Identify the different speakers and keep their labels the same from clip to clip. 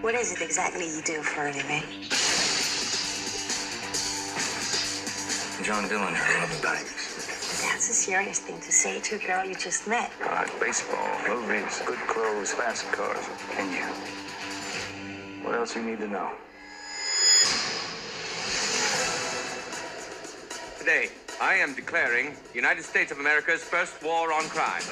Speaker 1: What is it exactly you do for a living?
Speaker 2: John Dillinger, robbing banks.
Speaker 1: That's a serious thing to say to a girl you just met.
Speaker 2: Baseball, movies, good clothes, fancy cars. And you. What else you need to know?
Speaker 3: Today, I am declaring the United States of America's first war on crime.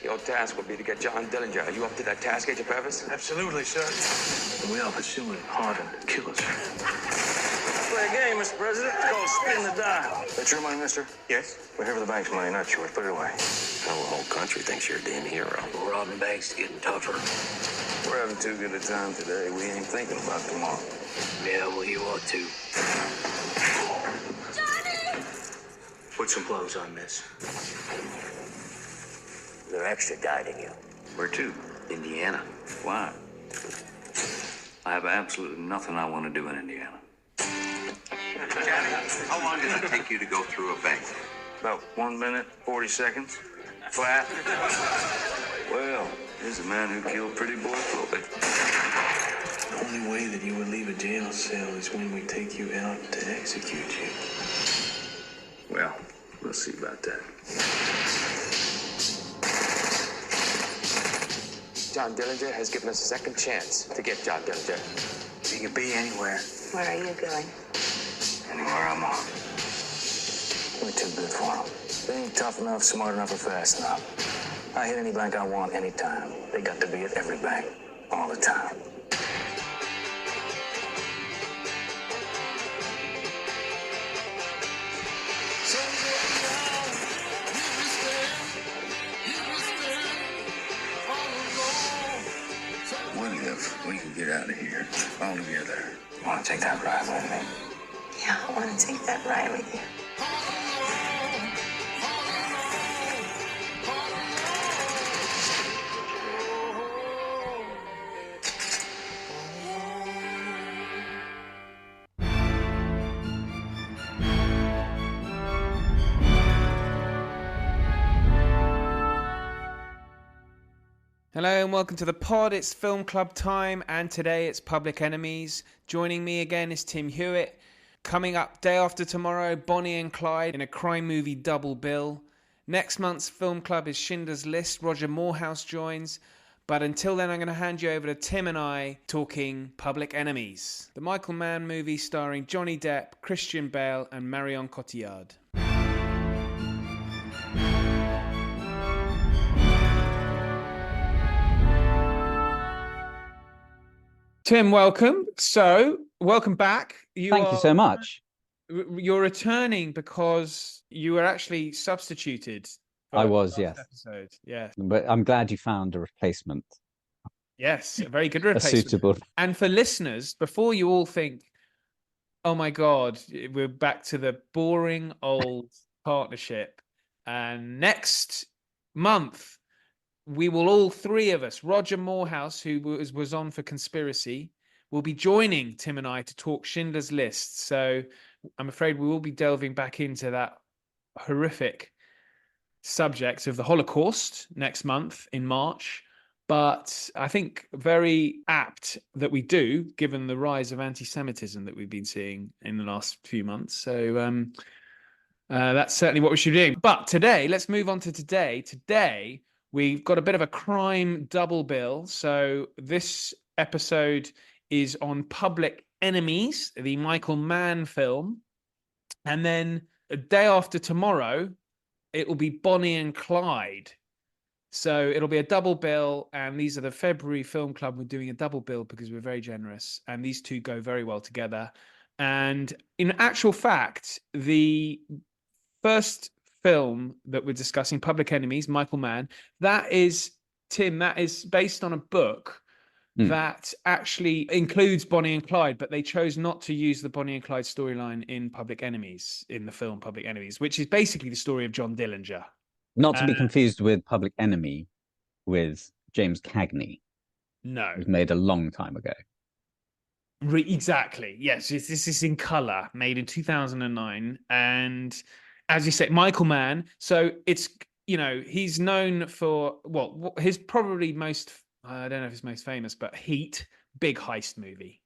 Speaker 3: Your task will be to get John Dillinger. Are you up to that task, Agent Purvis?
Speaker 2: Absolutely, sir. We are pursuing hardened killers.
Speaker 4: Play a game, Mr. President. It's called Spin the Dial.
Speaker 2: That's your money, mister?
Speaker 3: Yes.
Speaker 2: We're here for the bank's money, not yours. Put it away.
Speaker 5: The whole country thinks you're a damn hero.
Speaker 4: Robbing banks is getting tougher.
Speaker 2: We're having too good a time today. We ain't thinking about tomorrow.
Speaker 4: Yeah, well, you ought to.
Speaker 1: Johnny!
Speaker 4: Put some clothes on, miss.
Speaker 5: They're extraditing you.
Speaker 6: Where to?
Speaker 5: Indiana.
Speaker 6: Why? I have absolutely nothing I want to do in Indiana.
Speaker 5: Johnny, how long did it take you to go through a bank?
Speaker 2: About 1 minute, 40 seconds. Flat.
Speaker 6: Well, here's a man who killed Pretty Boy Floyd.
Speaker 7: The only way that you would leave a jail cell is when we take you out to execute you.
Speaker 6: Well, we'll see about that.
Speaker 3: John Dillinger has given us a second chance to get John Dillinger.
Speaker 2: He could be anywhere.
Speaker 1: Where are you going?
Speaker 2: Anywhere I'm on. We're too good for them. They ain't tough enough, smart enough, or fast enough. I hit any bank I want anytime. They got to be at every bank, all the time.
Speaker 6: What if we can get out of here all together?
Speaker 2: Want to take that ride with me?
Speaker 1: Yeah, I want to take that ride with you.
Speaker 8: Hello and welcome to the pod. It's Film Club time and today it's Public Enemies. Joining me again is Tim Hewitt. Coming up day after tomorrow, Bonnie and Clyde in a crime movie double bill. Next month's Film Club is Schindler's List. Roger Moorhouse joins. But until then, I'm going to hand you over to Tim and I talking Public Enemies. The Michael Mann movie starring Johnny Depp, Christian Bale and Marion Cotillard. Tim, welcome. So, welcome back.
Speaker 9: Thank you so much.
Speaker 8: You're returning because you were actually substituted.
Speaker 9: I was, yes.
Speaker 8: Episode. Yeah.
Speaker 9: But I'm glad you found a replacement.
Speaker 8: Yes, a very good replacement.
Speaker 9: A suitable.
Speaker 8: And for listeners, before you all think, oh my God, we're back to the boring old partnership. And next month, we will all three of us, Roger Moorhouse, who was on for Conspiracy, will be joining Tim and I to talk Schindler's List. So I'm afraid we will be delving back into that horrific subject of the Holocaust next month in March. But I think very apt that we do, given the rise of anti-Semitism that we've been seeing in the last few months. So that's certainly what we should do. But today, let's move on to today. Today, we've got a bit of a crime double bill. So this episode is on Public Enemies, the Michael Mann film. And then a day after tomorrow, it will be Bonnie and Clyde. So it'll be a double bill. And these are the February Film Club. We're doing a double bill because we're very generous. And these two go very well together. And in actual fact, the first film that we're discussing, Public Enemies, Michael Mann, that is, Tim, that is based on a book that actually includes Bonnie and Clyde, but they chose not to use the Bonnie and Clyde storyline in Public Enemies, in the film Public Enemies, which is basically the story of John Dillinger.
Speaker 9: Not to be confused with Public Enemy with James Cagney.
Speaker 8: No.
Speaker 9: It was made a long time ago.
Speaker 8: Exactly. Yes, this is in colour, made in 2009. And as you said, Michael Mann. So it's, you know, he's known for, well, his probably most I don't know if it's most famous, but Heat, big heist movie.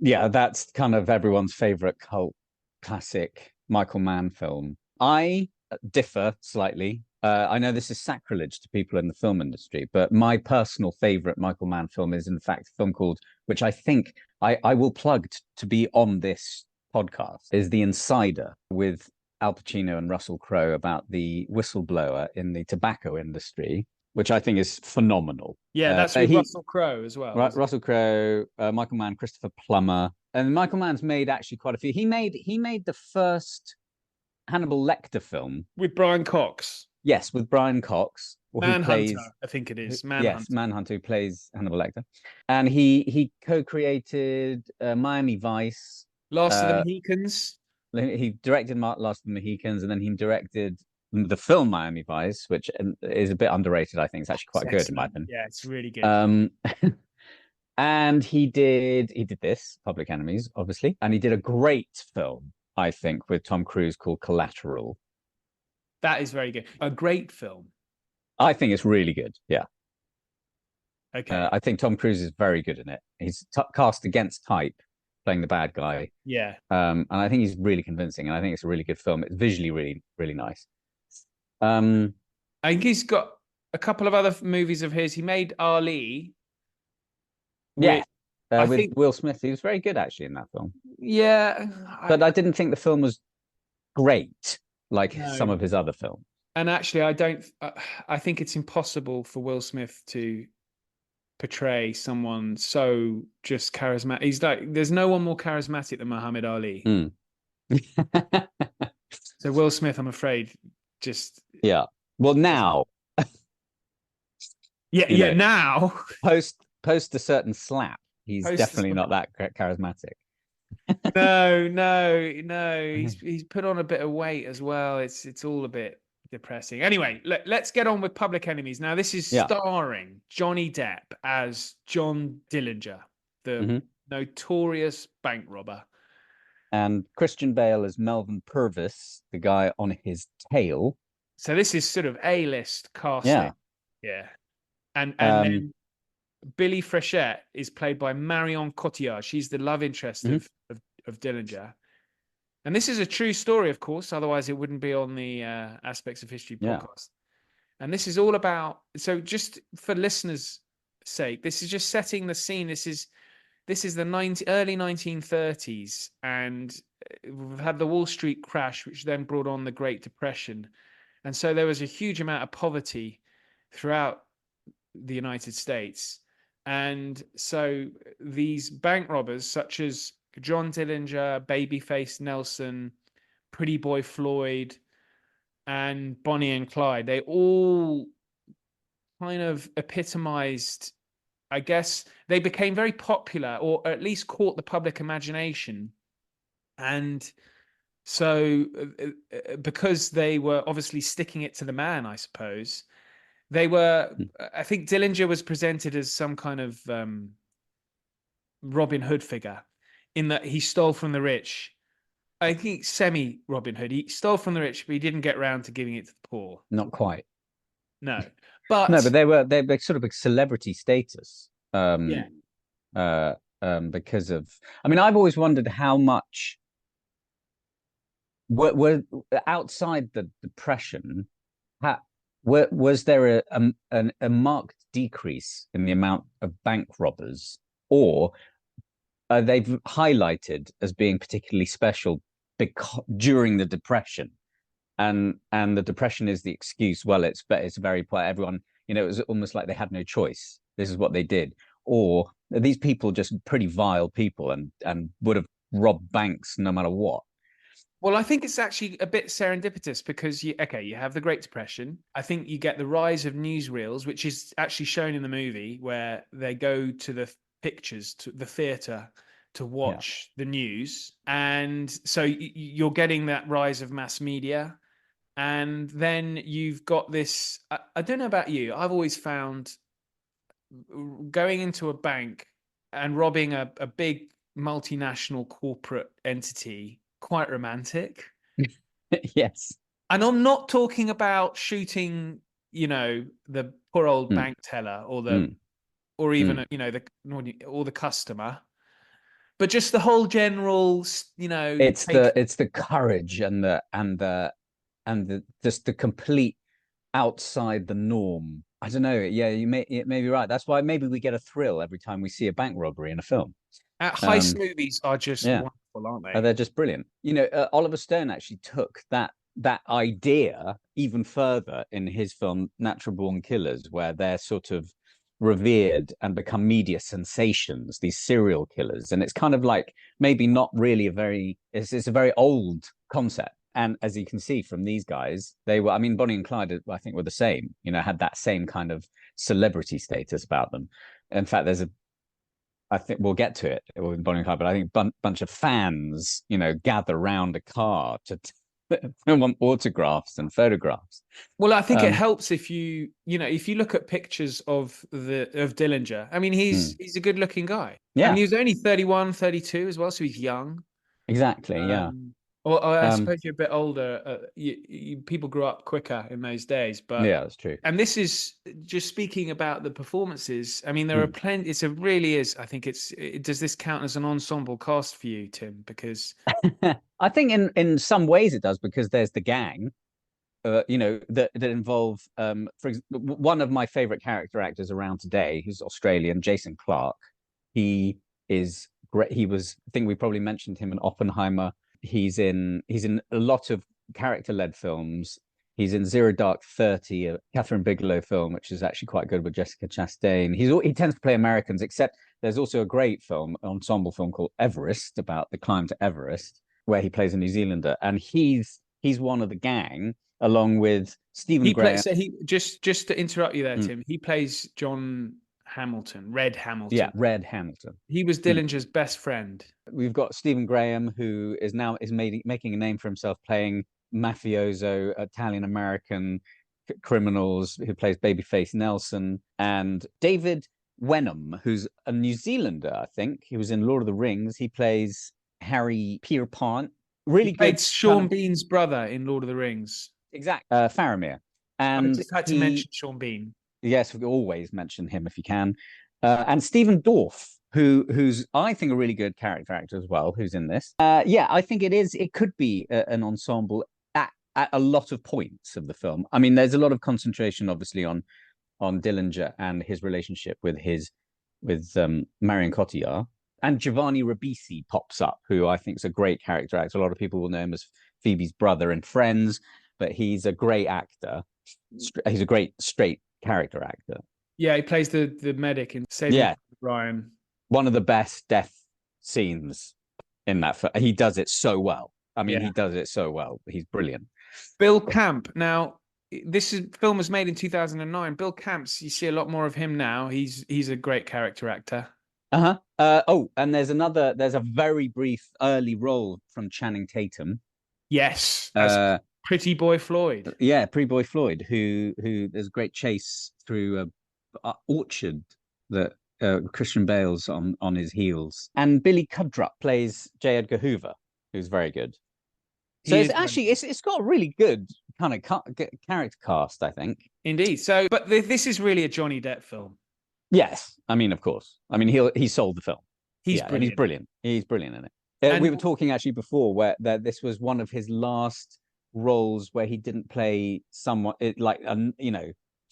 Speaker 9: Yeah, that's kind of everyone's favorite cult classic Michael Mann film. I differ slightly. I know this is sacrilege to people in the film industry, but my personal favorite Michael Mann film is, in fact, a film called, which I think I will plug to be on this podcast, is The Insider, with Al Pacino and Russell Crowe, about the whistleblower in the tobacco industry, which I think is phenomenal.
Speaker 8: Yeah, that's with Russell Crowe as well.
Speaker 9: Russell Crowe, Michael Mann, Christopher Plummer, and Michael Mann's made actually quite a few. He made the first Hannibal Lecter film
Speaker 8: with Brian Cox.
Speaker 9: Yes, with Brian Cox,
Speaker 8: Manhunter, I think it is. Manhunter.
Speaker 9: Yes, Manhunter, who plays Hannibal Lecter, and he co-created Miami Vice,
Speaker 8: Last of the Mohicans.
Speaker 9: He directed Last of the Mohicans, and then he directed the film Miami Vice, which is a bit underrated. I think it's actually quite good in my opinion.
Speaker 8: Yeah, it's really good.
Speaker 9: And he did this, Public Enemies, obviously, and he did a great film, I think, with Tom Cruise called Collateral.
Speaker 8: That is very good. A great film.
Speaker 9: I think it's really good. Yeah.
Speaker 8: Okay.
Speaker 9: I think Tom Cruise is very good in it. He's cast against type, playing the bad guy.
Speaker 8: Yeah.
Speaker 9: And I think he's really convincing, and I think it's a really good film. It's visually really, really nice. I
Speaker 8: think he's got a couple of other movies of his. He made Ali.
Speaker 9: Yeah. With Will Smith. He was very good actually in that film.
Speaker 8: Yeah.
Speaker 9: But I didn't think the film was great like some of his other films.
Speaker 8: And actually, I think it's impossible for Will Smith to portray someone so just charismatic. He's like, there's no one more charismatic than Muhammad Ali. So Will Smith, I'm afraid, just
Speaker 9: yeah. Well, now,
Speaker 8: now
Speaker 9: post a certain slap, he's definitely not that charismatic.
Speaker 8: No. He's put on a bit of weight as well. It's all a bit depressing. Anyway, let's get on with Public Enemies. Now, this is starring Johnny Depp as John Dillinger, the notorious bank robber.
Speaker 9: And Christian Bale as Melvin Purvis, the guy on his tail.
Speaker 8: So this is sort of A-list casting. Yeah. And then Billy Frechette is played by Marion Cotillard. She's the love interest of Dillinger. And this is a true story, of course. Otherwise, it wouldn't be on the Aspects of History podcast. And this is all about... So just for listeners' sake, this is just setting the scene. This is the early 1930s. And we've had the Wall Street crash, which then brought on the Great Depression. And so there was a huge amount of poverty throughout the United States. And so these bank robbers, such as John Dillinger, Babyface Nelson, Pretty Boy Floyd, and Bonnie and Clyde, they all kind of epitomized, I guess, they became very popular, or at least caught the public imagination. And so because they were obviously sticking it to the man, I suppose, I think Dillinger was presented as some kind of Robin Hood figure, in that he stole from the rich. I think semi-Robin Hood. He stole from the rich, but he didn't get around to giving it to the poor.
Speaker 9: Not quite.
Speaker 8: No.
Speaker 9: But they were sort of a celebrity status. Because of, I mean, I've always wondered how much were outside the Depression, was there a marked decrease in the amount of bank robbers, or they've highlighted as being particularly special during the Depression, and the Depression is the excuse? Well, it's very poor. Everyone, it was almost like they had no choice. This is what they did. Or are these people just pretty vile people and would have robbed banks no matter what?
Speaker 8: Well, I think it's actually a bit serendipitous because you have the Great Depression. I think you get the rise of newsreels, which is actually shown in the movie, where they go to the pictures, to the theater, to watch the news. And so you're getting that rise of mass media. And then you've got this, I don't know about you, I've always found going into a bank and robbing a big multinational corporate entity quite romantic.
Speaker 9: Yes.
Speaker 8: And I'm not talking about shooting, the poor old bank teller or the or even or the customer, but just the whole general,
Speaker 9: it's the courage and the just the complete outside the norm. I don't know. Yeah, you may be right. That's why maybe we get a thrill every time we see a bank robbery in a film.
Speaker 8: Heist movies are just wonderful, aren't they?
Speaker 9: They're just brilliant. Oliver Stone actually took that idea even further in his film Natural Born Killers, where they're sort of revered and become media sensations, these serial killers. And it's kind of like maybe not really it's a very old concept. And as you can see from these guys, they were, I mean, Bonnie and Clyde, I think, were the same, had that same kind of celebrity status about them. In fact, I think we'll get to it with Bonnie and Clyde, but I think a bunch of fans, gather around a car to want autographs and photographs.
Speaker 8: Well, I think it helps if you look at pictures of Dillinger. I mean, he's a good looking guy.
Speaker 9: Yeah.
Speaker 8: And he was only 31, 32 as well, so he's young.
Speaker 9: Exactly. Yeah.
Speaker 8: Or I suppose you're a bit older. People grew up quicker in those days, but
Speaker 9: yeah, that's true.
Speaker 8: And this is just speaking about the performances. I mean, there are plenty. It really is. I think does this count as an ensemble cast for you, Tim? Because
Speaker 9: I think in some ways it does, because there's the gang, that involve. For example, one of my favorite character actors around today, who's Australian, Jason Clarke. He is great. I think we probably mentioned him in Oppenheimer. He's in a lot of character-led films. He's in Zero Dark 30, a Catherine Bigelow film, which is actually quite good with Jessica Chastain. He tends to play Americans, except there's also a great ensemble film called Everest, about the climb to Everest, where he plays a New Zealander, and he's one of the gang, along with Stephen Graham.
Speaker 8: Just to interrupt you there, Tim. He plays John Hamilton, Red Hamilton.
Speaker 9: Yeah, Red Hamilton.
Speaker 8: He was Dillinger's best friend.
Speaker 9: We've got Stephen Graham, who is making a name for himself playing mafioso Italian-American criminals, who plays Babyface Nelson, and David Wenham, who's a New Zealander, I think. He was in Lord of the Rings. He plays Harry Pierpont. Really good.
Speaker 8: It's Sean Bean's brother in Lord of the Rings.
Speaker 9: Exactly. Faramir. And
Speaker 8: I just had to mention Sean Bean.
Speaker 9: Yes, we always mention him if you can. And Stephen Dorff, who's I think a really good character actor as well, who's in this. I think it could be an ensemble at a lot of points of the film. I mean, there's a lot of concentration, obviously, on Dillinger and his relationship with Marion Cotillard. And Giovanni Ribisi pops up, who I think is a great character actor. A lot of people will know him as Phoebe's brother in Friends, but he's a great actor. He's a great straight character actor.
Speaker 8: Yeah, he plays the medic in Saving Ryan.
Speaker 9: One of the best death scenes in that film. He does it so well. I mean, he does it so well. He's brilliant.
Speaker 8: Bill Camp. Now, film was made in 2009. Bill Camp's, you see a lot more of him now. He's a great character actor.
Speaker 9: And there's a very brief early role from Channing Tatum.
Speaker 8: Yes. As Pretty Boy Floyd.
Speaker 9: Yeah, Pretty Boy Floyd, who there's a great chase through a orchard that Christian Bale's on his heels. And Billy Crudup plays J. Edgar Hoover, who's very good. So it's got a really good kind of character cast, I think.
Speaker 8: Indeed. So, but this is really a Johnny Depp film.
Speaker 9: Yes, I mean, of course. I mean, he sold the film.
Speaker 8: He's brilliant.
Speaker 9: And he's brilliant. He's brilliant in it. We were talking actually before where this was one of his last roles where he didn't play someone like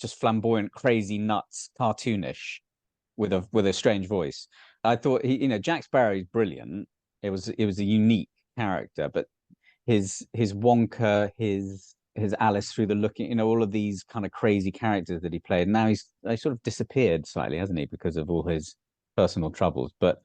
Speaker 9: just flamboyant, crazy, nuts, cartoonish with a strange voice. I thought Jack Sparrow is brilliant. It was a unique character, but his Wonka, his Alice through the Looking, all of these kind of crazy characters that he played. Now he's sort of disappeared slightly, hasn't he, because of all his personal troubles. But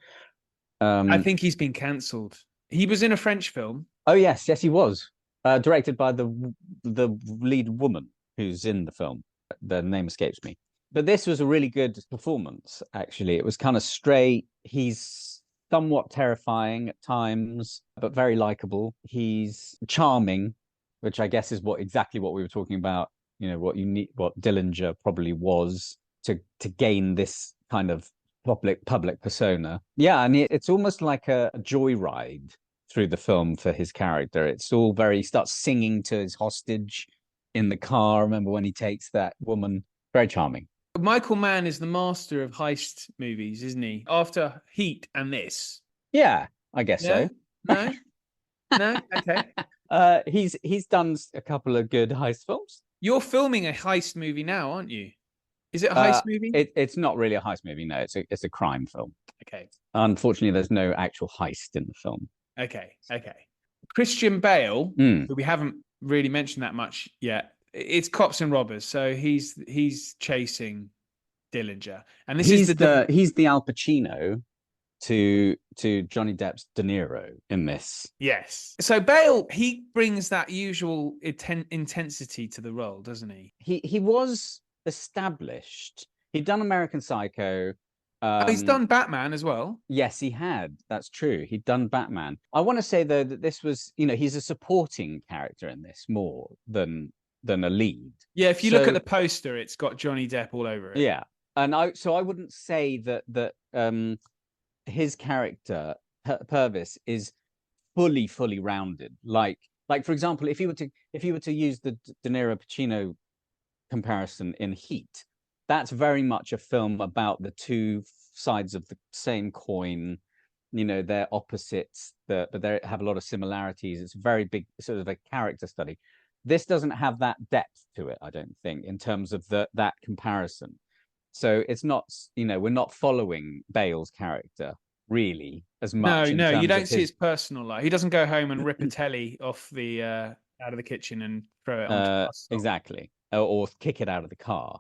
Speaker 8: I think he's been cancelled. He was in a French film.
Speaker 9: Oh yes, he was. Directed by the lead woman who's in the film. The name escapes me. But this was a really good performance, actually. It was kind of straight. He's somewhat terrifying at times, but very likable. He's charming, which I guess is exactly what we were talking about, what Dillinger probably was to gain this kind of public persona. Yeah, and it's almost like a joyride through the film for his character. It's all he starts singing to his hostage in the car. Remember when he takes that woman? Very charming.
Speaker 8: Michael Mann is the master of heist movies, isn't he? After Heat and this.
Speaker 9: Yeah, I guess
Speaker 8: Yeah?
Speaker 9: so.
Speaker 8: No? No? Okay.
Speaker 9: He's done a couple of good heist films.
Speaker 8: You're filming a heist movie now, aren't you? Is it a heist movie?
Speaker 9: It's not really a heist movie. No, it's a crime film.
Speaker 8: Okay.
Speaker 9: Unfortunately, there's no actual heist in the film.
Speaker 8: Okay. Christian Bale,
Speaker 9: Mm.
Speaker 8: who we haven't really mentioned that much yet. It's cops and robbers, so he's chasing Dillinger, and this
Speaker 9: he's
Speaker 8: is
Speaker 9: he's the Al Pacino to Johnny Depp's De Niro in this.
Speaker 8: Yes. So Bale, he brings that usual intensity to the role, doesn't he?
Speaker 9: He was established. He'd done American Psycho.
Speaker 8: He's done Batman as well.
Speaker 9: Yes, he had. That's true. He'd done Batman. I want to say though that this was, he's a supporting character in this more than a lead.
Speaker 8: Yeah, if you look at the poster, it's got Johnny Depp all over it.
Speaker 9: Yeah, and I wouldn't say that his character Purvis is fully rounded. Like for example, if you were to use the De Niro Pacino comparison in Heat, that's very much a film about the two sides of the same coin. They're opposites, but they have a lot of similarities. It's a very big sort of a character study. This doesn't have that depth to it, I don't think, in terms of that comparison. So it's not, we're not following Bale's character really as much.
Speaker 8: No, you don't see his personal life. He doesn't go home and rip a telly off the out of the kitchen and throw it onto us.
Speaker 9: Exactly, or kick it out of the car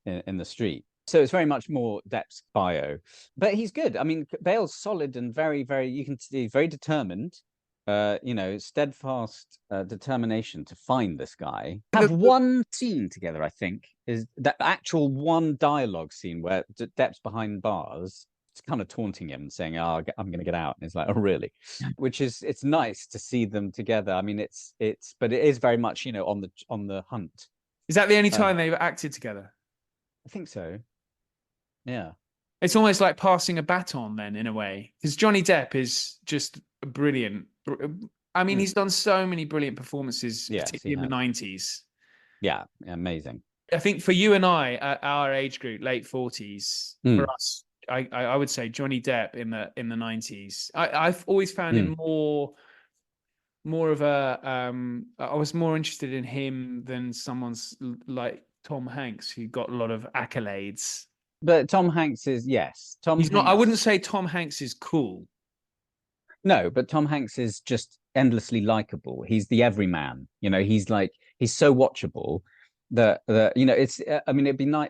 Speaker 9: in the street. So it's very much more Depp's bio, but he's good. I mean, Bale's solid and very, very. You can see very determined. Steadfast determination to find this guy. Have one scene together, I think, is that actual one dialogue scene where Depp's behind bars. It's kind of taunting him, saying, "Oh, I'm going to get out," and it's like, "Oh, really?" Which is, it's nice to see them together. I mean, but it is very much, on the hunt.
Speaker 8: Is that the only time they've acted together?
Speaker 9: I think so. Yeah.
Speaker 8: It's almost like passing a baton then, in a way, because Johnny Depp is just brilliant. I mean, he's done so many brilliant performances, particularly in the 90s.
Speaker 9: Yeah, amazing.
Speaker 8: I think for you and I, at our age group, late 40s, for us, I would say Johnny Depp in the 90s. I've always found him more of a. I was more interested in him than someone's like Tom Hanks, who got a lot of accolades.
Speaker 9: But Tom Hanks is, yes.
Speaker 8: He's not. I wouldn't say Tom Hanks is cool.
Speaker 9: No, but Tom Hanks is just endlessly likable. He's the everyman. He's so watchable that it's. I mean, it'd be nice.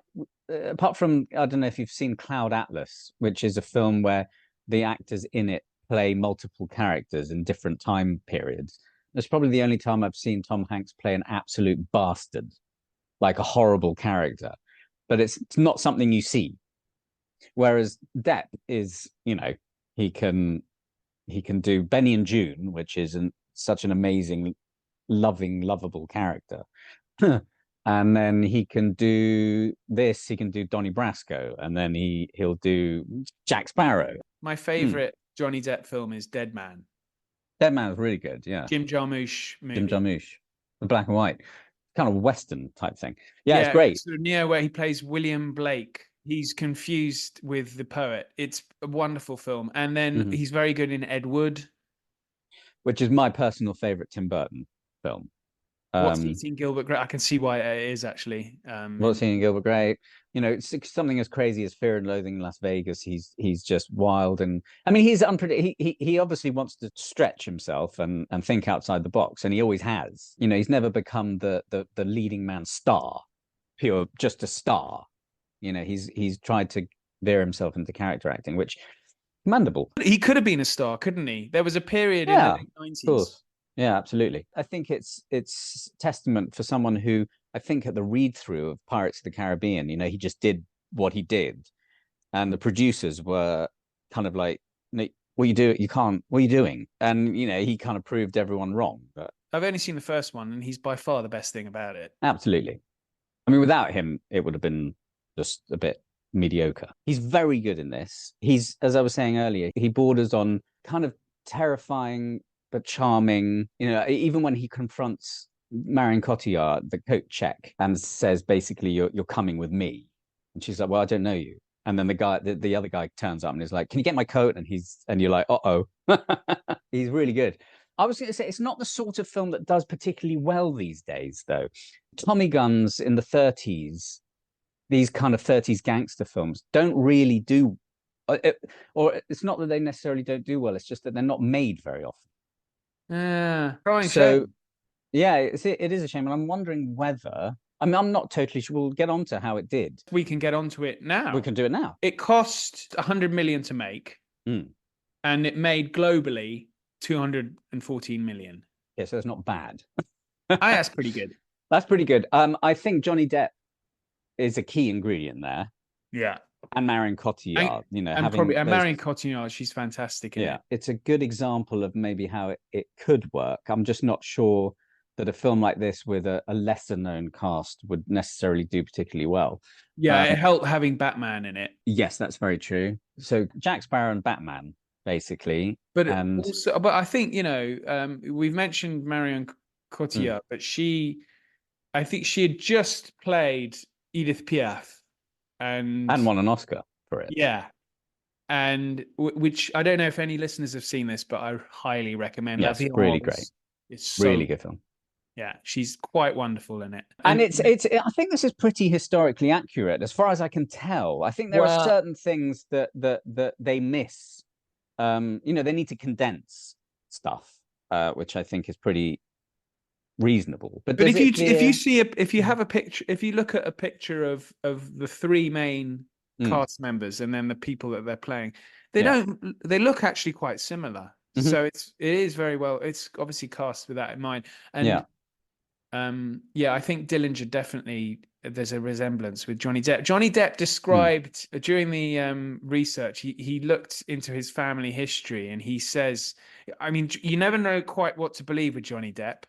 Speaker 9: Apart from, I don't know if you've seen Cloud Atlas, which is a film where the actors in it play multiple characters in different time periods. That's probably the only time I've seen Tom Hanks play an absolute bastard, like a horrible character. But it's not something you see. Whereas Depp is, he can do Benny and June, which is such an amazing, lovable character. And then he can do this, he can do Donnie Brasco, and then he'll do Jack Sparrow.
Speaker 8: My favorite Johnny Depp film is Dead Man.
Speaker 9: Dead Man is really good, yeah.
Speaker 8: Jim Jarmusch movie.
Speaker 9: Jim Jarmusch, the black and white. Kind of Western type thing. Yeah, it's great.
Speaker 8: Sort of Neo, where he plays William Blake. He's confused with the poet. It's a wonderful film. And then he's very good in Ed Wood,
Speaker 9: which is my personal favorite Tim Burton film.
Speaker 8: What's Eating Gilbert Grape? I can see why it is, actually.
Speaker 9: What's Eating Gilbert Grape? It's something as crazy as Fear and Loathing in Las Vegas. He's just wild, and I mean, he's unpredictable. He obviously wants to stretch himself and think outside the box, and he always has. He's never become the leading man star, just a star. He's tried to veer himself into character acting, which commendable.
Speaker 8: He could have been a star, couldn't he? There was a period in the 90s.
Speaker 9: Of course. Yeah, absolutely. I think it's testament for someone who, I think at the read-through of Pirates of the Caribbean, he just did what he did. And the producers were kind of like, what you do, you can't, what are you doing? And, he kind of proved everyone wrong. But
Speaker 8: I've only seen the first one, and he's by far the best thing about it.
Speaker 9: Absolutely. I mean, without him, it would have been just a bit mediocre. He's very good in this. He's, as I was saying earlier, he borders on kind of terrifying but charming. Even when he confronts Marion Cotillard, the coat check, and says basically, "You're coming with me," And she's like, well, I don't know you. And then the other guy turns up and is like, can you get my coat? And you're like, uh-oh. He's really good. I was going to say, it's not the sort of film that does particularly well these days, though. Tommy guns in the 30s, these kind of 30s gangster films, don't really do, or it's not that they necessarily don't do well, it's just that they're not made very often.
Speaker 8: Yeah, crying
Speaker 9: So,
Speaker 8: shame.
Speaker 9: yeah, it is a shame. And I'm wondering whether, I mean, I'm not totally sure. We'll get on to how it did.
Speaker 8: We can get onto it now.
Speaker 9: We can do it now.
Speaker 8: It cost 100 million to make, and it made globally 214 million.
Speaker 9: Yeah, so it's not bad.
Speaker 8: That's pretty good.
Speaker 9: That's pretty good. I think Johnny Depp is a key ingredient there.
Speaker 8: Yeah.
Speaker 9: And Marion Cotillard,
Speaker 8: and Marion Cotillard, she's fantastic.
Speaker 9: It's a good example of maybe how it could work. I'm just not sure that a film like this with a lesser known cast would necessarily do particularly well.
Speaker 8: Yeah, it helped having Batman in it.
Speaker 9: Yes, that's very true. So Jack Sparrow and Batman, basically.
Speaker 8: But I think, we've mentioned Marion Cotillard, but I think she had just played Edith Piaf. And
Speaker 9: won an Oscar for it.
Speaker 8: Yeah. And which I don't know if any listeners have seen this, but I highly recommend.
Speaker 9: Yeah, it's really great.
Speaker 8: It's
Speaker 9: really good film.
Speaker 8: Yeah, she's quite wonderful in it.
Speaker 9: And it's I think this is pretty historically accurate as far as I can tell. I think there are certain things that they miss. They need to condense stuff, which I think is pretty reasonable. But
Speaker 8: if you have a picture, if you look at a picture of the three main cast members and then the people that they're playing, they look actually quite similar. So it is very well. It's obviously cast with that in mind. And I think Dillinger definitely, there's a resemblance with Johnny Depp. Johnny Depp described during the research, he looked into his family history and he says, I mean, you never know quite what to believe with Johnny Depp,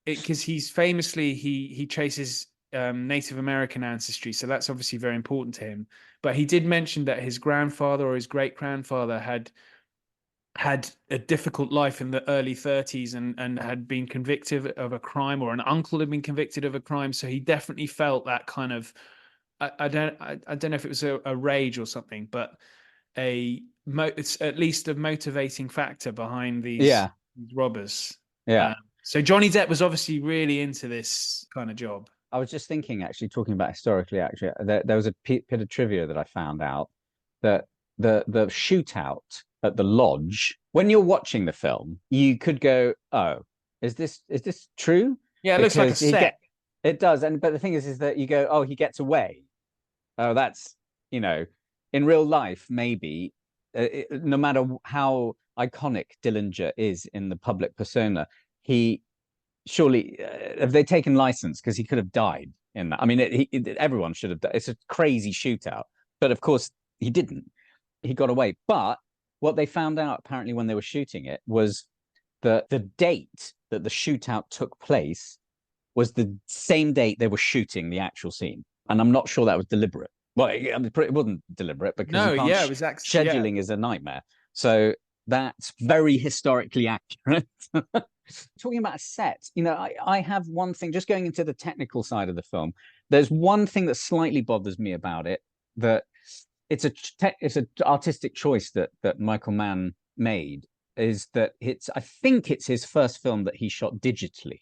Speaker 8: because he's famously he traces Native American ancestry, so that's obviously very important to him. But he did mention that his grandfather or his great grandfather had a difficult life in the early 30s and had been convicted of a crime, or an uncle had been convicted of a crime. So he definitely felt that kind of I don't know if it was a rage or something, but it's at least a motivating factor behind these robbers. So Johnny Depp was obviously really into this kind of job.
Speaker 9: I was just thinking, actually, talking about historically, actually, there was a bit of trivia that I found out that the shootout at the lodge, when you're watching the film, you could go, "Oh, is this true?"
Speaker 8: Yeah, it looks like a set.
Speaker 9: It does, but the thing is that you go, "Oh, he gets away." Oh, that's in real life, maybe, no matter how iconic Dillinger is in the public persona, he surely have they taken license, because he could have died in that. I mean, everyone should have died. It's a crazy shootout, but of course he didn't. He got away. But what they found out apparently when they were shooting it was the date that the shootout took place was the same date they were shooting the actual scene, and I'm not sure that was deliberate. Well, it wasn't deliberate, because
Speaker 8: it was
Speaker 9: scheduling is a nightmare. So that's very historically accurate. Talking about a set, I have one thing, just going into the technical side of the film. There's one thing that slightly bothers me about it, that it's an artistic choice that Michael Mann made, is that I think it's his first film that he shot digitally.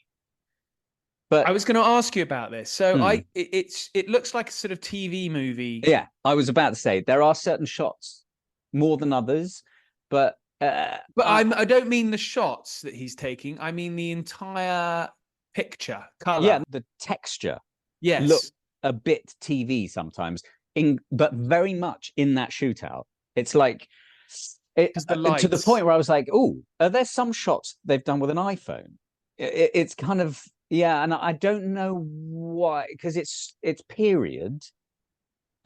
Speaker 9: But
Speaker 8: I was going to ask you about this. So it looks like a sort of TV movie.
Speaker 9: Yeah, I was about to say there are certain shots more than others, but
Speaker 8: I don't mean the shots that he's taking. I mean the entire picture, color.
Speaker 9: Yeah, the texture.
Speaker 8: Yes,
Speaker 9: look a bit TV sometimes, but very much in that shootout. It's like to the point where I was like, "Oh, are there some shots they've done with an iPhone?" It's kind of and I don't know why, because it's period.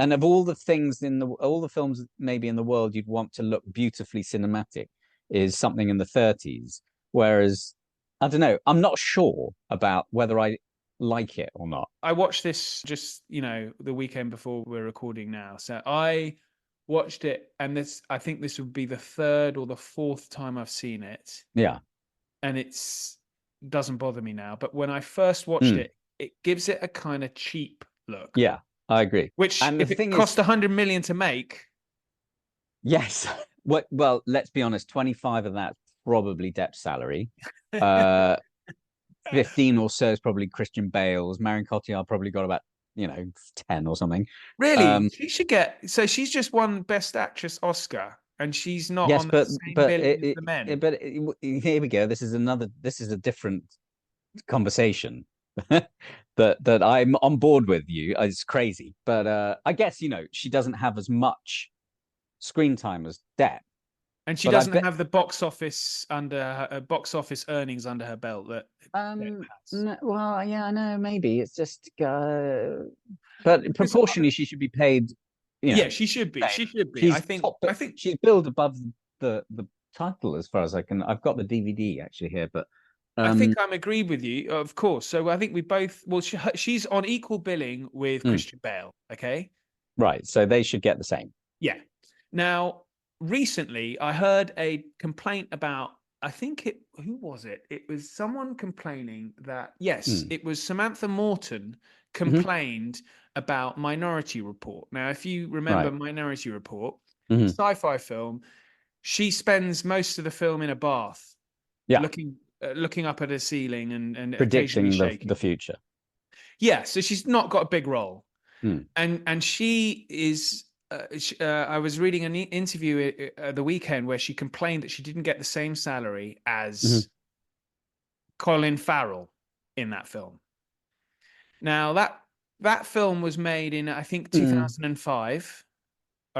Speaker 9: And of all the things all the films maybe in the world you'd want to look beautifully cinematic is something in the 30s. Whereas, I don't know, I'm not sure about whether I like it or not.
Speaker 8: I watched this just, the weekend before we're recording now. So I watched it, and I think this would be the third or the fourth time I've seen it.
Speaker 9: Yeah.
Speaker 8: And doesn't bother me now. But when I first watched it, it gives it a kind of cheap look.
Speaker 9: Yeah. I agree.
Speaker 8: Which,
Speaker 9: And
Speaker 8: if
Speaker 9: the
Speaker 8: it
Speaker 9: thing
Speaker 8: cost
Speaker 9: is,
Speaker 8: 100 million to make,
Speaker 9: yes. Well, let's be honest. 25 of that probably Depp's salary. 15 or so is probably Christian Bale's. Marion Cotillard probably got about 10 or something.
Speaker 8: really, she should get. So she's just won Best Actress Oscar, and she's not
Speaker 9: Yes,
Speaker 8: on
Speaker 9: but
Speaker 8: the same
Speaker 9: but
Speaker 8: billing as the men.
Speaker 9: here we go. This is a different conversation that I'm on board with you. It's crazy, but I guess she doesn't have as much screen time as Depp,
Speaker 8: And she doesn't have the box office earnings under her belt that.
Speaker 9: well, yeah, I know. Maybe it's just, but proportionally, she should be paid.
Speaker 8: Yeah, she should be. She should be. I think
Speaker 9: she's billed above the title as far as I can. I've got the DVD actually here, but
Speaker 8: I think I'm agreed with you, of course. So I think we both. Well, she's on equal billing with Christian Bale. Okay.
Speaker 9: Right. So they should get the same.
Speaker 8: Yeah. Now, recently, I heard a complaint about. I think who was it? It was someone complaining that it was Samantha Morton complained about Minority Report. Now, if you remember Minority Report, sci-fi film, she spends most of the film in a bath, looking up at a ceiling and
Speaker 9: predicting
Speaker 8: occasionally
Speaker 9: the future.
Speaker 8: Yeah, so she's not got a big role, and she is. I was reading an interview the weekend where she complained that she didn't get the same salary as Colin Farrell in that film. Now that film was made in, I think, 2005,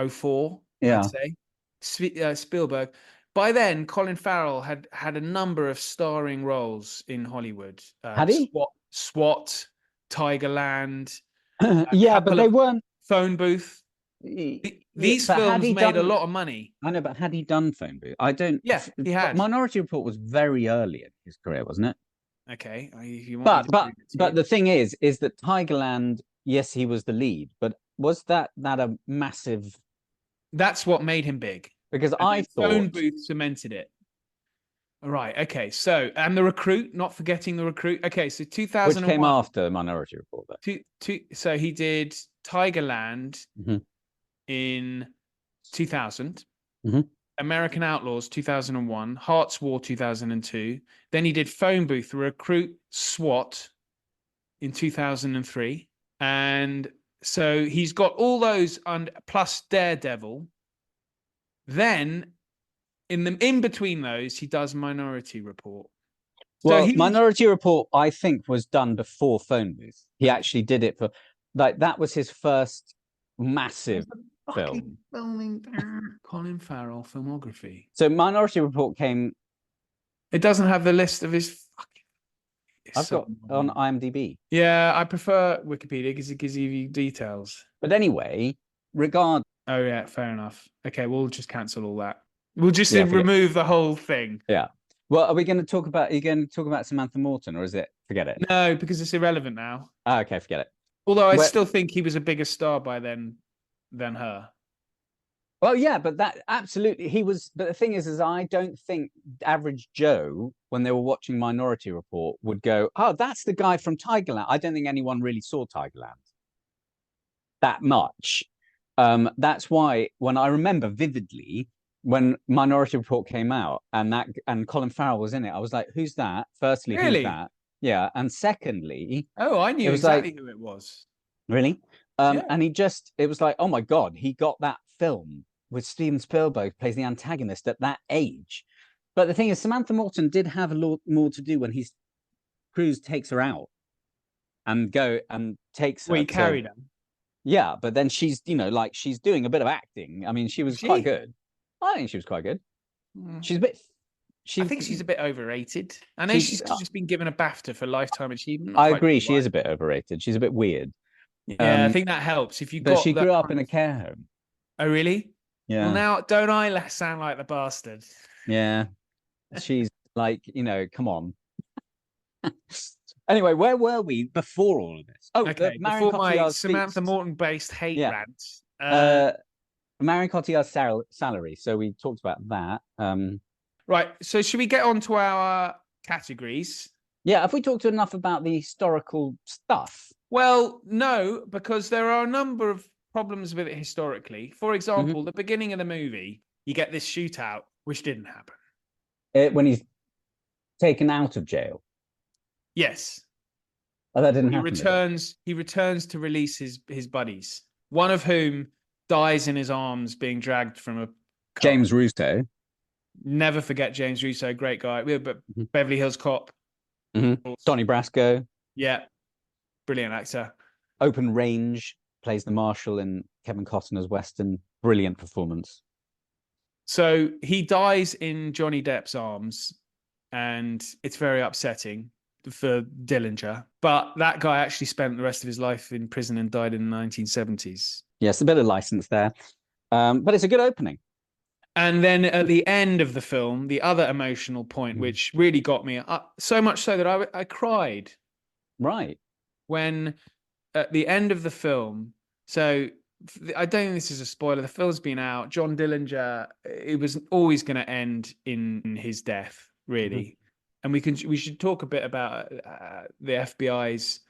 Speaker 8: 04, I'd say. Spielberg. By then, Colin Farrell had a number of starring roles in Hollywood.
Speaker 9: Had he?
Speaker 8: SWAT, Tigerland.
Speaker 9: Yeah, but they weren't.
Speaker 8: Phone Booth. These films made a lot of money.
Speaker 9: I know, but had he done Phone Booth? I don't.
Speaker 8: Yeah, he had.
Speaker 9: Minority Report was very early in his career, wasn't it?
Speaker 8: Okay,
Speaker 9: but the thing is that Tigerland, yes, he was the lead, but was that a massive?
Speaker 8: That's what made him big.
Speaker 9: Because I thought
Speaker 8: Phone Booth cemented it. All right. Okay. So, and The Recruit, not forgetting The Recruit. Okay. So 2001.
Speaker 9: Which came after Minority Report.
Speaker 8: So he did Tigerland in 2000. American Outlaws 2001, Hearts War 2002. Then he did Phone Booth, Recruit, SWAT in 2003. And so he's got all those plus Daredevil. Then in between those, he does Minority Report.
Speaker 9: Well, Minority Report, I think, was done before Phone Booth. He actually did it for that was his first massive film.
Speaker 8: Filming Colin Farrell filmography.
Speaker 9: So Minority Report came.
Speaker 8: It doesn't have the list of his fucking.
Speaker 9: I've got on IMDb.
Speaker 8: Yeah, I prefer Wikipedia because it gives you details.
Speaker 9: But anyway,
Speaker 8: Oh yeah, fair enough. Okay, we'll just cancel all that. We'll just remove the whole thing.
Speaker 9: Yeah. Well, are you going to talk about Samantha Morton, or is it forget it?
Speaker 8: No, because it's irrelevant now.
Speaker 9: Okay, forget it.
Speaker 8: Although I still think he was a bigger star by then than her.
Speaker 9: Well, yeah, but that absolutely he was. But the thing is I don't think average Joe, when they were watching Minority Report, would go, "Oh, that's the guy from Tigerland." I don't think anyone really saw Tigerland that much. That's why when I remember vividly when Minority Report came out and Colin Farrell was in it, I was like, "Who's that?" Firstly,
Speaker 8: really?
Speaker 9: Who's that? Yeah, and secondly,
Speaker 8: I knew exactly who it was.
Speaker 9: Really? And it was like, oh my God, he got that film with Steven Spielberg plays the antagonist at that age. But the thing is, Samantha Morton did have a lot more to do when Cruise takes her out and takes her.
Speaker 8: Well, he carried her.
Speaker 9: Yeah, but then she's, she's doing a bit of acting. I mean, she was quite good. I think she was quite good. She's a bit.
Speaker 8: I think she's a bit overrated. I know she's just been given a BAFTA for Lifetime Achievement.
Speaker 9: I agree. She is a bit overrated. She's a bit weird.
Speaker 8: Yeah, I think that helps.
Speaker 9: But she grew up in a care home.
Speaker 8: Oh, really?
Speaker 9: Yeah.
Speaker 8: Well, now don't I sound like the bastard?
Speaker 9: Yeah. She's like, come on. Anyway, where were we before all of this? Oh,
Speaker 8: okay. Before my Samantha Morton-based hate rant.
Speaker 9: Marion Cotillard's salary. So we talked about that.
Speaker 8: Right. So should we get on to our categories?
Speaker 9: Yeah. Have we talked enough about the historical stuff?
Speaker 8: Well, no, because there are a number of problems with it historically. For example, the beginning of the movie, you get this shootout, which didn't happen.
Speaker 9: When he's taken out of jail.
Speaker 8: Yes.
Speaker 9: Oh, that didn't
Speaker 8: He
Speaker 9: happen.
Speaker 8: returns to release his buddies, one of whom dies in his arms being dragged from a car.
Speaker 9: James Russo.
Speaker 8: Never forget James Russo, great guy. But Beverly Hills Cop.
Speaker 9: Donnie Brasco.
Speaker 8: Yeah. Brilliant actor.
Speaker 9: Open Range plays the marshal in Kevin Costner's Western. Brilliant performance.
Speaker 8: So he dies in Johnny Depp's arms, and it's very upsetting for Dillinger. But that guy actually spent the rest of his life in prison and died in the 1970s.
Speaker 9: Yes, a bit of license there. But it's a good opening.
Speaker 8: And then at the end of the film, the other emotional point, which really got me, so much so that I cried.
Speaker 9: Right.
Speaker 8: When at the end of the film, so I don't think this is a spoiler, the film's been out, John Dillinger, it was always going to end in his death, really. And we should talk a bit about the FBI's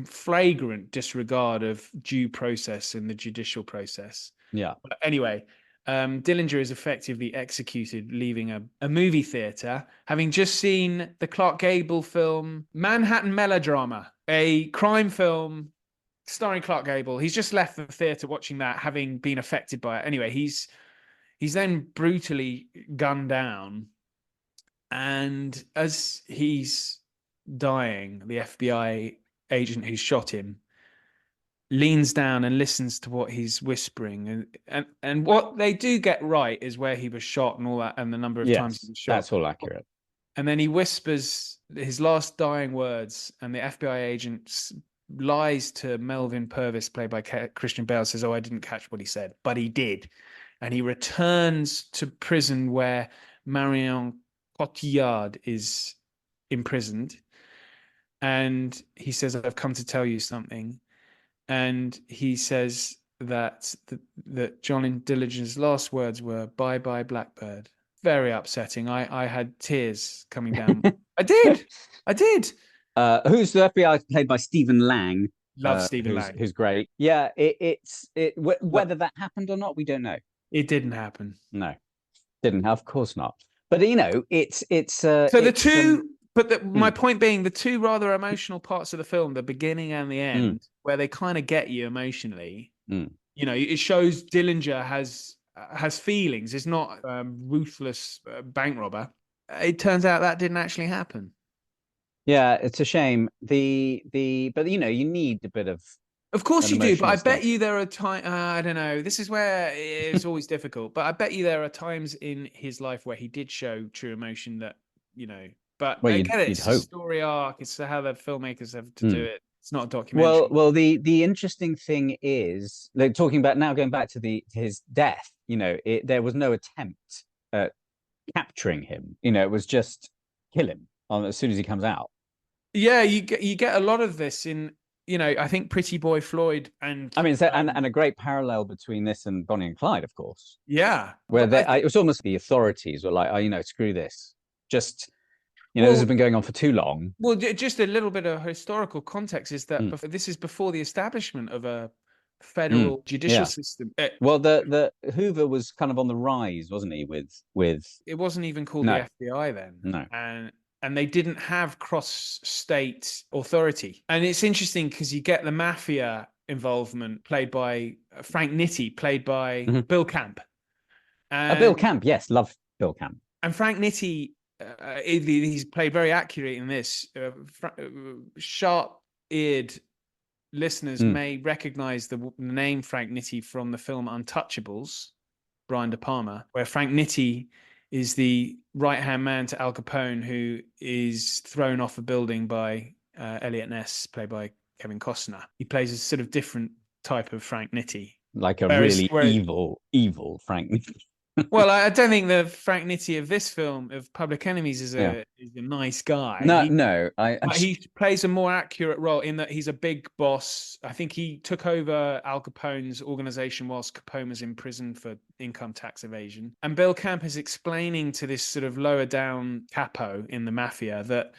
Speaker 8: flagrant disregard of due process and the judicial process.
Speaker 9: Yeah.
Speaker 8: But anyway, Dillinger is effectively executed, leaving a movie theater, having just seen the Clark Gable film Manhattan Melodrama, a crime film starring Clark Gable. He's just left the theater watching that, having been affected by it. Anyway, he's then brutally gunned down, and as he's dying, the FBI agent who shot him leans down and listens to what he's whispering, and what they do get right is where he was shot and all that, and the number of times he was shot.
Speaker 9: That's all accurate.
Speaker 8: And then he whispers his last dying words, and the FBI agent lies to Melvin Purvis, played by Christian Bale, says, "Oh, I didn't catch what he said," but he did. And he returns to prison where Marion Cotillard is imprisoned, and he says, "I've come to tell you something." And he says that John Dillinger's last words were, "Bye bye, Blackbird." Very upsetting. I had tears coming down. I did.
Speaker 9: Who's the FBI played by Stephen Lang?
Speaker 8: Love Stephen Lang.
Speaker 9: Who's great. Yeah, whether that happened or not, we don't know.
Speaker 8: It didn't happen.
Speaker 9: No, didn't have. Of course not. But it's
Speaker 8: so the two. My point being, the two rather emotional parts of the film, the beginning and the end, where they kind of get you emotionally. It shows Dillinger has feelings. It's not a ruthless bank robber. It turns out that didn't actually happen.
Speaker 9: Yeah, it's a shame. But you need a bit of.
Speaker 8: Of course you do, but I bet you there are times. I don't know. This is where it's always difficult. But I bet you there are times in his life where he did show true emotion that. But I get it. It's a story arc. It's how the filmmakers have to do it. It's not a documentary.
Speaker 9: Well, the interesting thing is, talking about now, going back to his death. There was no attempt at capturing him. It was just kill him as soon as he comes out.
Speaker 8: Yeah, you get a lot of this in. I think Pretty Boy Floyd and.
Speaker 9: I mean, and a great parallel between this and Bonnie and Clyde, of course.
Speaker 8: Yeah,
Speaker 9: where it was almost the authorities were like, "Oh, screw this, just." This has been going on for too long.
Speaker 8: Well, just a little bit of historical context is that this is before the establishment of a federal judicial system.
Speaker 9: Well, the Hoover was kind of on the rise, wasn't he? With
Speaker 8: it wasn't even called the FBI then.
Speaker 9: No,
Speaker 8: and they didn't have cross-state authority. And it's interesting because you get the mafia involvement played by Frank Nitti, played by Bill Camp.
Speaker 9: Bill Camp, yes, love Bill Camp.
Speaker 8: And Frank Nitti. He's played very accurately in this. Sharp-eared listeners may recognize the name Frank Nitti from the film Untouchables, Brian De Palma, where Frank Nitti is the right-hand man to Al Capone, who is thrown off a building by Elliot Ness, played by Kevin Costner. He plays a sort of different type of Frank Nitti.
Speaker 9: Like a really evil Frank Nitti.
Speaker 8: Well, I don't think the Frank Nitti of this film, of Public Enemies, is a nice guy.
Speaker 9: He
Speaker 8: plays a more accurate role in that he's a big boss. I think he took over Al Capone's organization whilst Capone was in prison for income tax evasion. And Bill Camp is explaining to this sort of lower down capo in the mafia that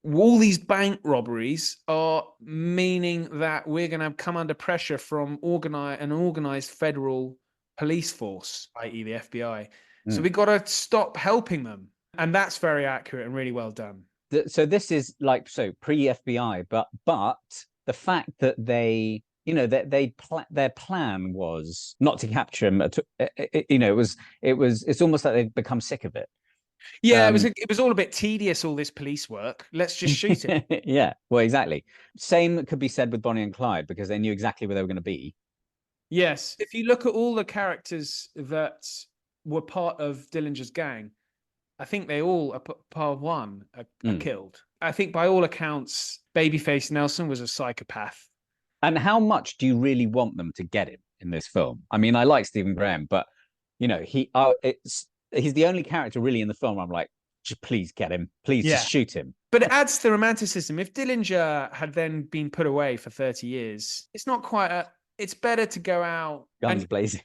Speaker 8: all these bank robberies are meaning that we're going to come under pressure from an organized federal police force, i.e. the FBI. So we've got to stop helping them. And that's very accurate and really well done.
Speaker 9: So this is like, so pre-FBI, but the fact that they, you know, that their plan was not to capture him. You know, it's almost like they've become sick of it.
Speaker 8: Yeah, it was all a bit tedious, all this police work. Let's just shoot it.
Speaker 9: Yeah, well, exactly. Same could be said with Bonnie and Clyde, because they knew exactly where they were going to be.
Speaker 8: Yes. If you look at all the characters that were part of Dillinger's gang, I think they all, part one, are killed. I think by all accounts, Babyface Nelson was a psychopath.
Speaker 9: And how much do you really want them to get him in this film? I mean, I like Stephen Graham, but, you know, he's the only character really in the film where I'm like, just please get him. Please just shoot him.
Speaker 8: But it adds to the romanticism. If Dillinger had then been put away for 30 years, it's not quite it's better to go out.
Speaker 9: Guns blazing.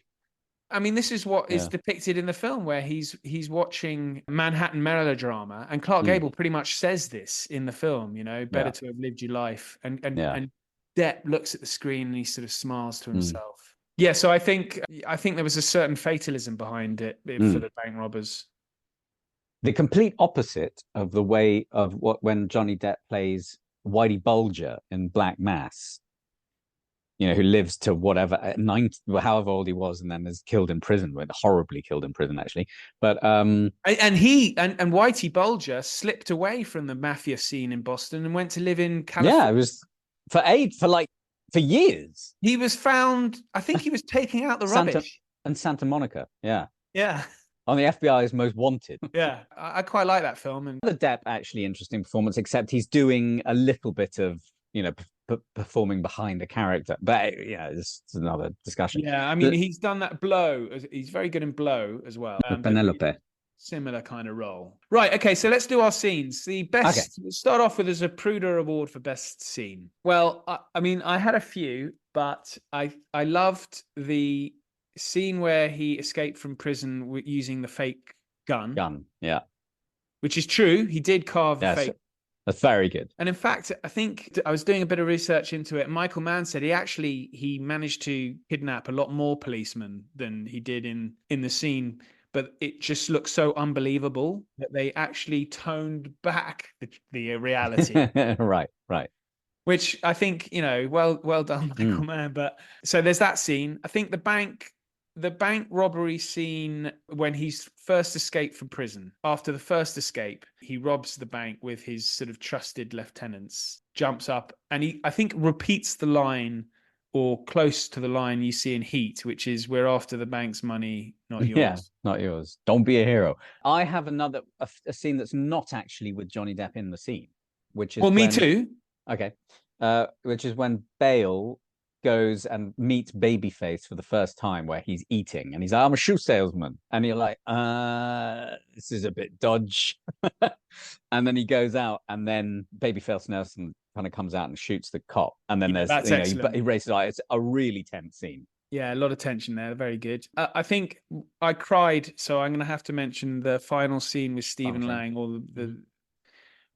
Speaker 8: I mean, this is what is depicted in the film, where he's watching Manhattan Melodrama, and Clark Gable pretty much says this in the film, you know, better to have lived your life. And Depp looks at the screen and he sort of smiles to himself. Yeah, so I think there was a certain fatalism behind it for the bank robbers.
Speaker 9: The complete opposite of the way of when Johnny Depp plays Whitey Bulger in Black Mass, you know, who lives to whatever 90, however old he was, and then is killed in prison, horribly killed in prison actually. But and
Speaker 8: Whitey Bulger slipped away from the mafia scene in Boston and went to live in California.
Speaker 9: Yeah, it was for years.
Speaker 8: He was found, I think he was taking out the rubbish.
Speaker 9: Santa Monica, yeah.
Speaker 8: Yeah.
Speaker 9: On the FBI's most wanted.
Speaker 8: Yeah, I quite like that film. And
Speaker 9: the Depp, actually interesting performance, except he's doing a little bit of, you know, performing behind a character. But yeah, it's another discussion.
Speaker 8: Yeah, I mean, he's done that Blow. He's very good in Blow as well.
Speaker 9: Penelope.
Speaker 8: Similar kind of role. Right, okay, so let's do our scenes. The best, we'll start off with a Zapruder Award for best scene. Well, I mean, I had a few, but I loved the scene where he escaped from prison using the fake gun.
Speaker 9: Yeah.
Speaker 8: Which is true. He did carve the fake.
Speaker 9: That's very good.
Speaker 8: And in fact, I think I was doing a bit of research into it. Michael Mann said he managed to kidnap a lot more policemen than he did in the scene. But it just looks so unbelievable that they actually toned back the reality.
Speaker 9: Right.
Speaker 8: Which I think, you know, well done, Michael Mann. But so there's that scene. I think the bank robbery scene when he's first escaped from prison. After the first escape, he robs the bank with his sort of trusted lieutenants, jumps up, and I think repeats the line, or close to the line you see in Heat, which is, "We're after the bank's money, not yours."
Speaker 9: Yeah, not yours. Don't be a hero. I have a scene that's not actually with Johnny Depp in the scene, which is
Speaker 8: me too.
Speaker 9: Okay, which is when Bale goes and meets Babyface for the first time, where he's eating, and he's like, "I'm a shoe salesman," and you're like, this is a bit dodge. And then he goes out, and then Babyface Nelson kind of comes out and shoots the cop, and then he races out. It's a really tense scene.
Speaker 8: Yeah, a lot of tension there. Very good. I think I cried, so I'm going to have to mention the final scene with Stephen Lang, or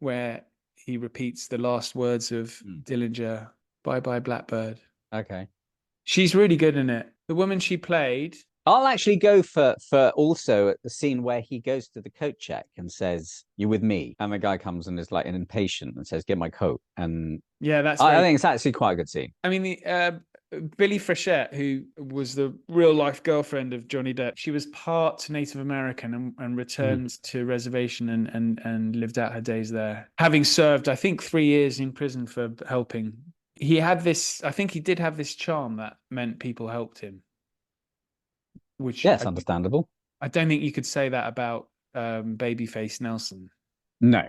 Speaker 8: where he repeats the last words of Dillinger, "Bye bye Blackbird."
Speaker 9: Okay.
Speaker 8: She's really good in it. The woman she played.
Speaker 9: I'll actually go for also the scene where he goes to the coat check and says, "You with me?" And the guy comes and is like an impatient and says, "Get my coat." And
Speaker 8: yeah,
Speaker 9: I think it's actually quite a good scene.
Speaker 8: I mean, Billy Frechette, who was the real life girlfriend of Johnny Depp, she was part Native American and returned to reservation and lived out her days there, having served, I think, 3 years in prison for helping. He had this, I think he did have this charm that meant people helped him. Which
Speaker 9: understandable.
Speaker 8: I don't think you could say that about Babyface Nelson.
Speaker 9: No.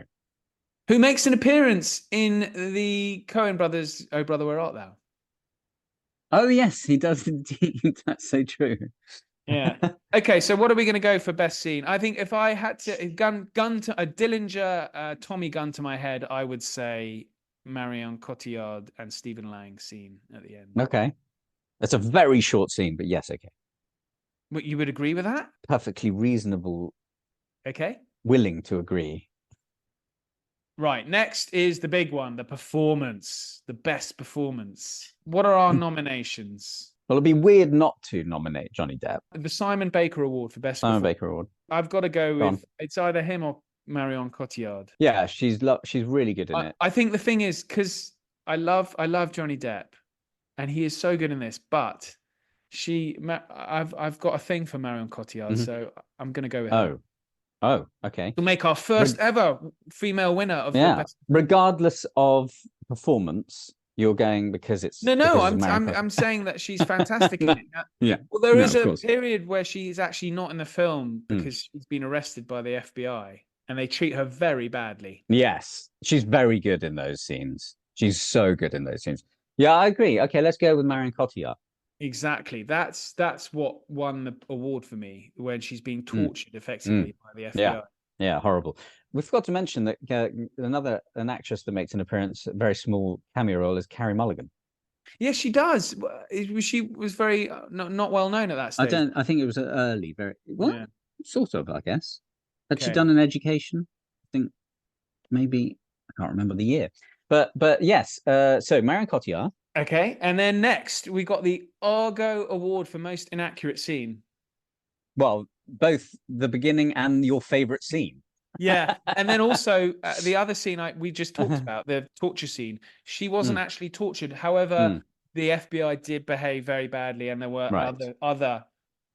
Speaker 8: Who makes an appearance in the Coen brothers' Oh Brother, Where Art Thou?
Speaker 9: Oh, yes, he does indeed. That's so true.
Speaker 8: Yeah. Okay, so what are we going to go for best scene? I think if I had to gun to a Dillinger Tommy gun to my head, I would say Marion, Cotillard, and Stephen Lang scene at the end.
Speaker 9: Okay. That's a very short scene, but yes, okay.
Speaker 8: But you would agree with that?
Speaker 9: Perfectly reasonable.
Speaker 8: Okay.
Speaker 9: Willing to agree.
Speaker 8: Right. Next is the big one, the performance, the best performance. What are our nominations?
Speaker 9: Well, it'd be weird not to nominate Johnny Depp.
Speaker 8: The Simon Baker Award for best
Speaker 9: Simon
Speaker 8: performance.
Speaker 9: Baker Award.
Speaker 8: I've got to go
Speaker 9: Go
Speaker 8: with
Speaker 9: on.
Speaker 8: it's either him or Marion Cotillard.
Speaker 9: Yeah, she's really good in it.
Speaker 8: I think the thing is because I love Johnny Depp, and he is so good in this. But I've got a thing for Marion Cotillard, so I'm going to go with her.
Speaker 9: Oh, okay.
Speaker 8: To make our first ever female winner of the best.
Speaker 9: Regardless of performance, you're going because it's
Speaker 8: no. I'm saying that she's fantastic in it.
Speaker 9: Yeah.
Speaker 8: Well, there is a period where she's actually not in the film because she's been arrested by the FBI, and they treat her very badly.
Speaker 9: Yes, she's very good in those scenes. She's so good in those scenes. Yeah, I agree. Okay, let's go with Marion Cotillard.
Speaker 8: Exactly. That's what won the award for me when she's being tortured effectively by the FBI.
Speaker 9: Yeah, horrible. We forgot to mention that an actress that makes an appearance, a very small cameo role, is Carey Mulligan.
Speaker 8: Yes, she does. She was very not well known at that stage.
Speaker 9: I think it was early, sort of, I guess. Had she
Speaker 8: Okay.
Speaker 9: done an education? I think maybe, I can't remember the year. But yes, so Marion Cotillard.
Speaker 8: Okay, and then next we got the Argo Award for most inaccurate scene.
Speaker 9: Well, both the beginning and your favorite scene.
Speaker 8: Yeah, and then also the other scene we just talked about, the torture scene. She wasn't actually tortured. However, the FBI did behave very badly, and there were other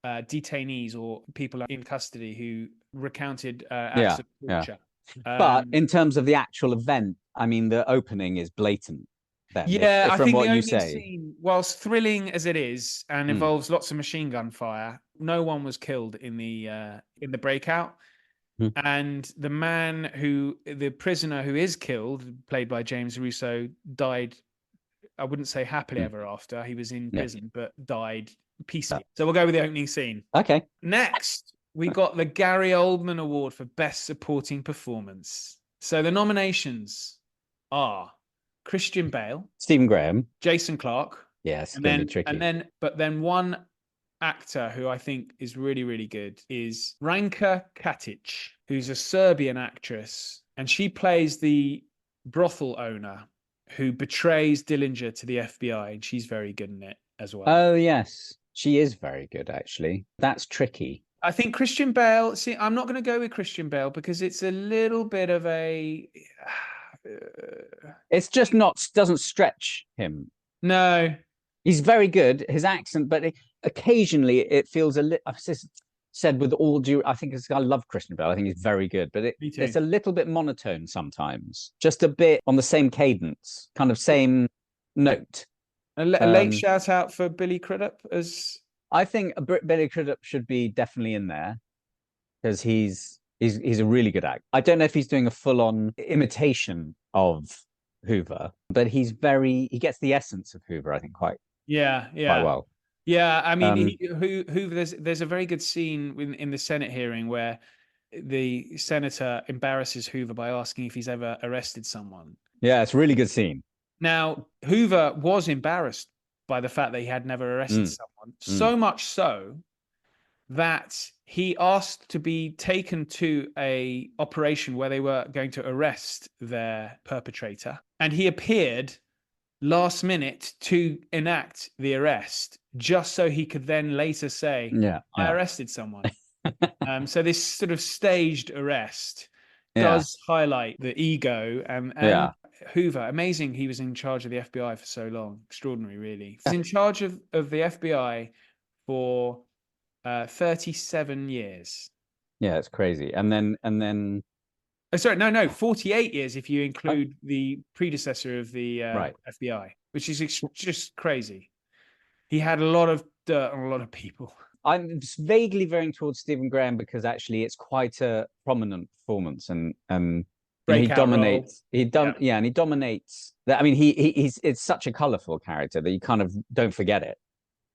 Speaker 8: detainees or people in custody who recounted acts of torture.
Speaker 9: But in terms of the actual event, I mean, the opening is blatant. Then,
Speaker 8: I
Speaker 9: from
Speaker 8: think
Speaker 9: what
Speaker 8: the
Speaker 9: you
Speaker 8: opening
Speaker 9: say,
Speaker 8: scene, whilst thrilling as it is and involves lots of machine gun fire, no one was killed in the breakout. And the prisoner who is killed, played by James Russo, died. I wouldn't say happily ever after. He was in prison, but died peacefully. So we'll go with the opening scene.
Speaker 9: Okay.
Speaker 8: Next, we got the Gary Oldman Award for Best Supporting Performance. So the nominations are Christian Bale,
Speaker 9: Stephen Graham,
Speaker 8: Jason Clarke.
Speaker 9: Yes,
Speaker 8: and
Speaker 9: going to be tricky.
Speaker 8: But then one actor who I think is really, really good is Branka Katic, who's a Serbian actress, and she plays the brothel owner who betrays Dillinger to the FBI, and she's very good in it as well.
Speaker 9: Oh, yes. She is very good, actually. That's tricky.
Speaker 8: I think Christian Bale, I'm not going to go with Christian Bale because it's a little bit of a...
Speaker 9: It's just doesn't stretch him.
Speaker 8: No.
Speaker 9: He's very good, his accent, but occasionally it feels a little... I've said with all due... I love Christian Bale. I think he's very good, but it's a little bit monotone sometimes. Just a bit on the same cadence, kind of same note.
Speaker 8: A late shout out for Billy Crudup as...
Speaker 9: I think Billy Crudup should be definitely in there because he's a really good actor. I don't know if he's doing a full-on imitation of Hoover, but he gets the essence of Hoover, I think, quite well.
Speaker 8: Yeah, I mean, Hoover. There's a very good scene in the Senate hearing where the senator embarrasses Hoover by asking if he's ever arrested someone.
Speaker 9: Yeah, it's a really good scene.
Speaker 8: Now, Hoover was embarrassed by the fact that he had never arrested someone, so much so that he asked to be taken to a operation where they were going to arrest their perpetrator. And he appeared last minute to enact the arrest just so he could then later say, I arrested someone. So this sort of staged arrest does highlight the ego and Hoover. Amazing he was in charge of the FBI for so long. Extraordinary, really. He was in charge of the FBI for 37 years.
Speaker 9: Yeah, it's crazy. And then
Speaker 8: 48 years if you include the predecessor of the FBI, which is just crazy. He had a lot of dirt on a lot of people.
Speaker 9: I'm vaguely veering towards Stephen Graham because actually it's quite a prominent performance and he dominates. And he dominates. I mean, it's such a colourful character that you kind of don't forget it.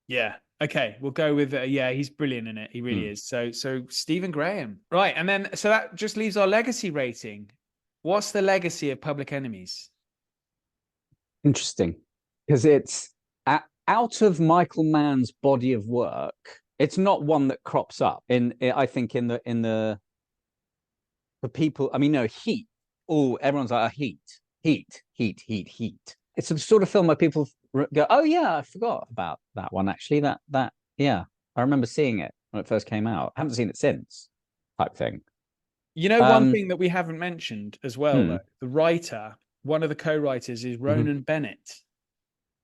Speaker 8: Yeah. Okay, we'll go with he's brilliant in it. He really is. So Stephen Graham. Right, and then so that just leaves our legacy rating. What's the legacy of Public Enemies?
Speaker 9: Interesting. Because it's out of Michael Mann's body of work, it's not one that crops up I think in the for people. I mean, no, Heat oh, everyone's like, Heat. It's a sort of film where people go, oh yeah, I forgot about that one. Actually, yeah, I remember seeing it when it first came out. I haven't seen it since, type thing.
Speaker 8: You know, one thing that we haven't mentioned as well, though, the writer, one of the co-writers is Ronan Bennett.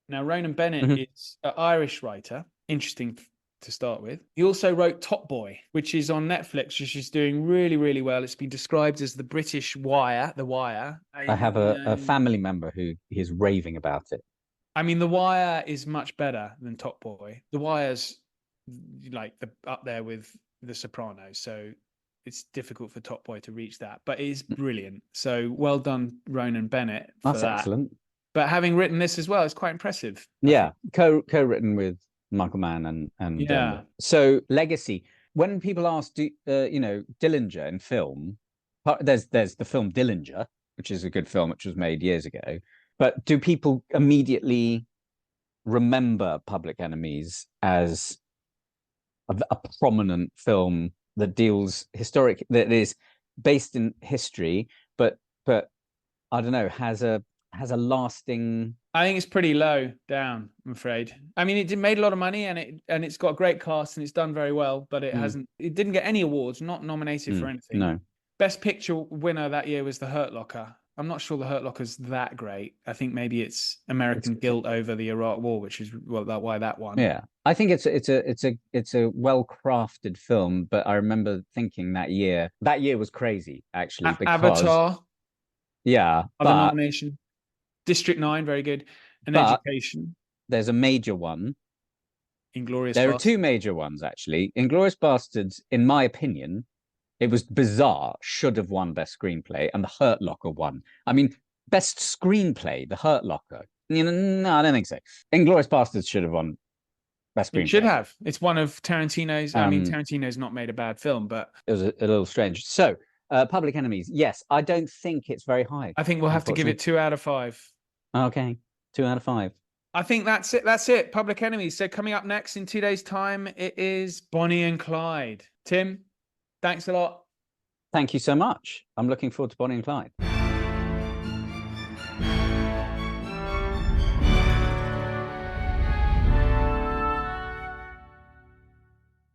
Speaker 8: Now, Ronan Bennett is an Irish writer. Interesting to start with. He also wrote Top Boy, which is on Netflix, which is doing really, really well. It's been described as the British Wire, The Wire.
Speaker 9: I have a family member who is raving about it.
Speaker 8: I mean, The Wire is much better than Top Boy. The Wire's like up there with The Sopranos, so it's difficult for Top Boy to reach that, but it is brilliant. So well done, Ronan Bennett.
Speaker 9: That's excellent.
Speaker 8: But having written this as well, it's quite impressive.
Speaker 9: Yeah, co-written with Michael Mann and so legacy. When people ask, Dillinger in film, there's the film Dillinger, which is a good film, which was made years ago. But do people immediately remember Public Enemies as a prominent film that deals that is based in history, but I don't know, has a lasting.
Speaker 8: I think it's pretty low down, I'm afraid. I mean, it made a lot of money and it's got a great cast and it's done very well, but it didn't get any awards, not nominated for anything.
Speaker 9: No.
Speaker 8: Best Picture winner that year was The Hurt Locker. I'm not sure The Hurt Locker's that great. I think maybe it's American guilt over the Iraq War, which is why that one.
Speaker 9: Yeah, I think it's a well-crafted film, but I remember thinking that year was crazy actually.
Speaker 8: Avatar.
Speaker 9: Yeah,
Speaker 8: other nomination. District 9, very good. And Education.
Speaker 9: There's a major one.
Speaker 8: Inglourious
Speaker 9: There
Speaker 8: Basterds.
Speaker 9: are two major ones, actually. Inglourious Basterds, in my opinion, it was bizarre, should have won Best Screenplay, and The Hurt Locker won. I mean, Best Screenplay, The Hurt Locker. No, I don't think so. Inglourious Basterds should have won Best Screenplay.
Speaker 8: It should have. It's one of Tarantino's. I mean, Tarantino's not made a bad film, but
Speaker 9: it was a little strange. So, Public Enemies, yes, I don't think it's very high.
Speaker 8: I think we'll have to give it 2 out of 5.
Speaker 9: Okay, 2 out of 5.
Speaker 8: I think that's it. Public Enemies. So coming up next in 2 days' time, it is Bonnie and Clyde. Tim, thanks a lot.
Speaker 9: Thank you so much. I'm looking forward to Bonnie and Clyde.